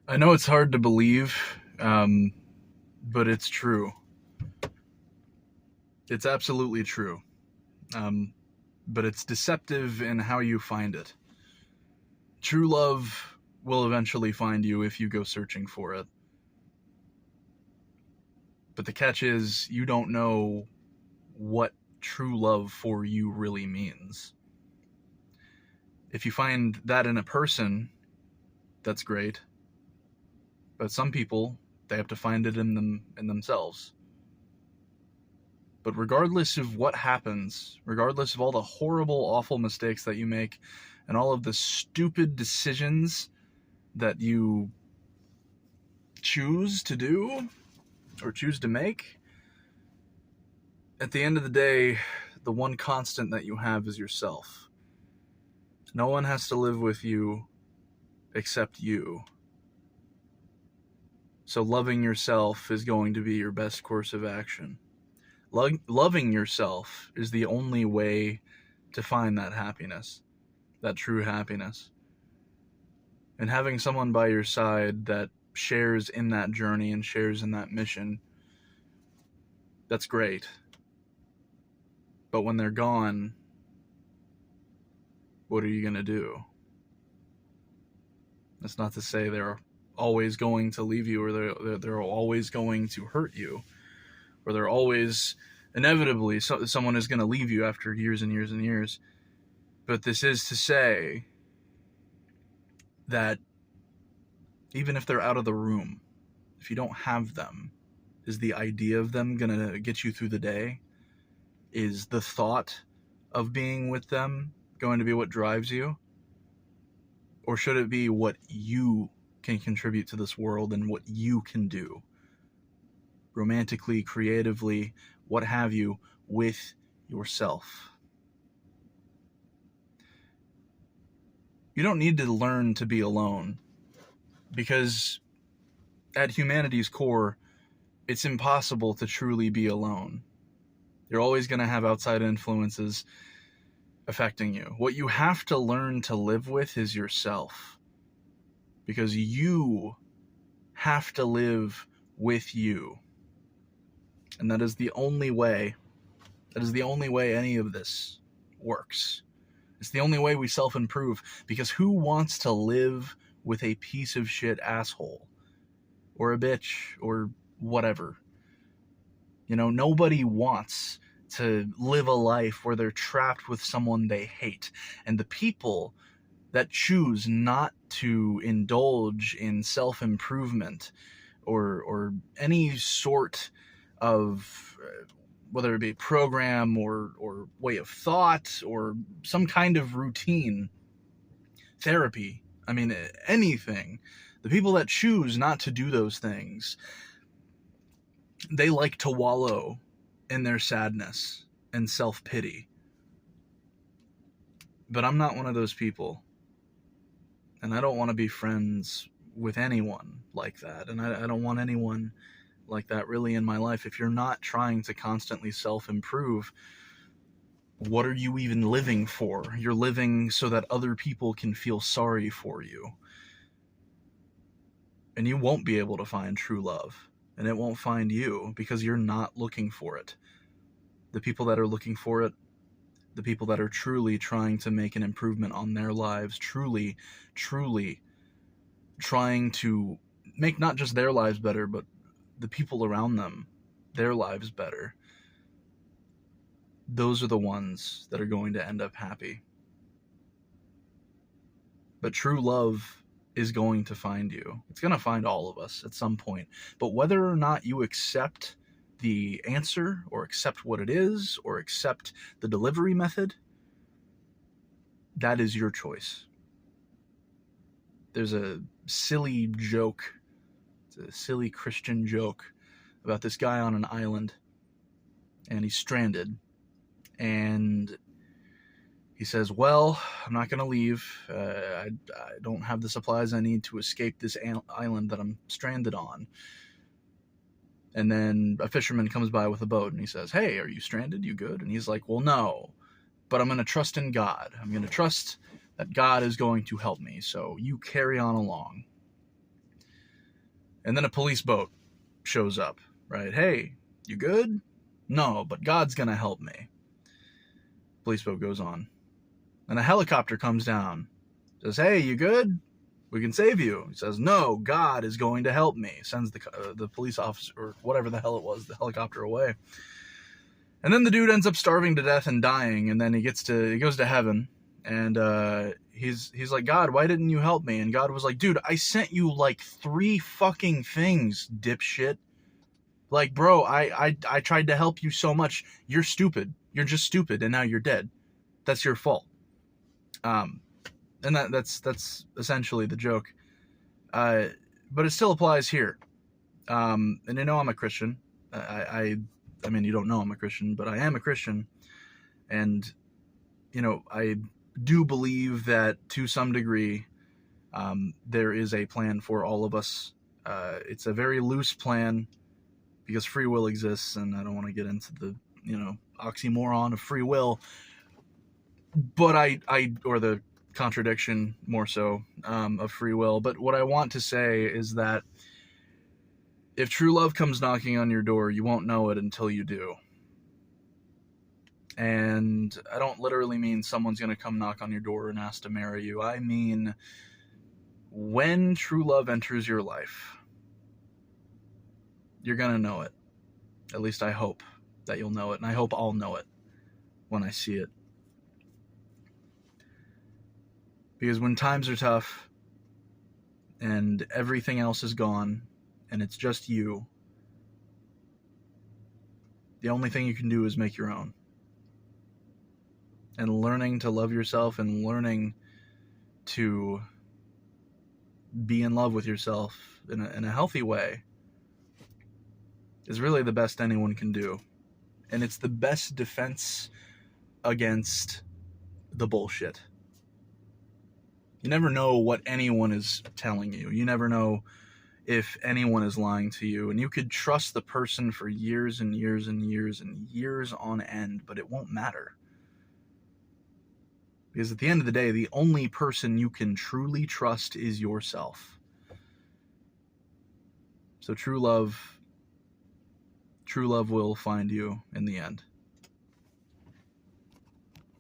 I know it's hard to believe, but it's true. It's absolutely true. Um, but it's deceptive in how you find it. True love will eventually find you if you go searching for it. But the catch is, you don't know what true love for you really means. If you find that in a person, that's great. But some people, they have to find it in themselves. But regardless of what happens, regardless of all the horrible, awful mistakes that you make, and all of the stupid decisions that you choose to do or choose to make, at the end of the day, the one constant that you have is yourself. No one has to live with you except you. So loving yourself is going to be your best course of action. Loving yourself is the only way to find that happiness, that true happiness. And having someone by your side that shares in that journey and shares in that mission, that's great. But when they're gone, what are you going to do? That's not to say they're always going to leave you, or they're always going to hurt you, or they're always inevitably someone is going to leave you after years and years and years. But this is to say that even if they're out of the room, if you don't have them, is the idea of them going to get you through the day? Is the thought of being with them going to be what drives you? Or should it be what you can contribute to this world and what you can do? Romantically, creatively, what have you, with yourself. You don't need to learn to be alone, because at humanity's core, it's impossible to truly be alone. You're always going to have outside influences affecting you. What you have to learn to live with is yourself, because you have to live with you. And that is the only way any of this works. It's the only way we self-improve, because who wants to live with a piece of shit asshole or a bitch or whatever? You know, nobody wants to live a life where they're trapped with someone they hate. And the people that choose not to indulge in self-improvement or any sort of whether it be program or way of thought or some kind of routine, therapy, I mean, anything, the people that choose not to do those things, they like to wallow in their sadness and self-pity. But I'm not one of those people. And I don't want to be friends with anyone like that. And I don't want anyone like that really in my life. If you're not trying to constantly self-improve, what are you even living for? You're living so that other people can feel sorry for you. And you won't be able to find true love. And it won't find you because you're not looking for it. The people that are looking for it, the people that are truly trying to make an improvement on their lives, truly trying to make not just their lives better, but the people around them, their lives better, those are the ones that are going to end up happy. But true love is going to find you. It's going to find all of us at some point. But whether or not you accept the answer or accept what it is or accept the delivery method, that is your choice. There's a silly joke, it's a silly Christian joke about this guy on an island, and he's stranded, and he says, well, I'm not going to leave. I don't have the supplies I need to escape this island that I'm stranded on. And then a fisherman comes by with a boat, and he says, hey, are you stranded? You good? And he's like, well, no, but I'm going to trust in God. I'm going to trust that God is going to help me, so you carry on along. And then a police boat shows up, right? Hey, you good? No, but God's gonna help me. Police boat goes on. And a helicopter comes down. Says, hey, you good? We can save you. He says, no, God is going to help me. Sends the police officer, or whatever the hell it was, the helicopter away. And then the dude ends up starving to death and dying. And then he goes to heaven. And he's like, God, why didn't you help me? And God was like, dude, I sent you like 3 fucking things, dipshit. Like, bro, I tried to help you so much. You're stupid. You're just stupid, and now you're dead. That's your fault. And that's essentially the joke. But it still applies here. And you know I'm a Christian. I mean, you don't know I'm a Christian, but I am a Christian. And, you know, I do believe that to some degree, there is a plan for all of us. It's a very loose plan because free will exists, and I don't want to get into the, you know, oxymoron of free will, but or the contradiction more so, of free will. But what I want to say is that if true love comes knocking on your door, you won't know it until you do. And I don't literally mean someone's going to come knock on your door and ask to marry you. I mean, when true love enters your life, you're going to know it. At least I hope that you'll know it. And I hope I'll know it when I see it. Because when times are tough and everything else is gone and it's just you, the only thing you can do is make your own. And learning to love yourself and learning to be in love with yourself in a healthy way is really the best anyone can do. And it's the best defense against the bullshit. You never know what anyone is telling you. You never know if anyone is lying to you. And you could trust the person for years and years and years and years on end, but it won't matter. Because at the end of the day, the only person you can truly trust is yourself. So true love will find you in the end.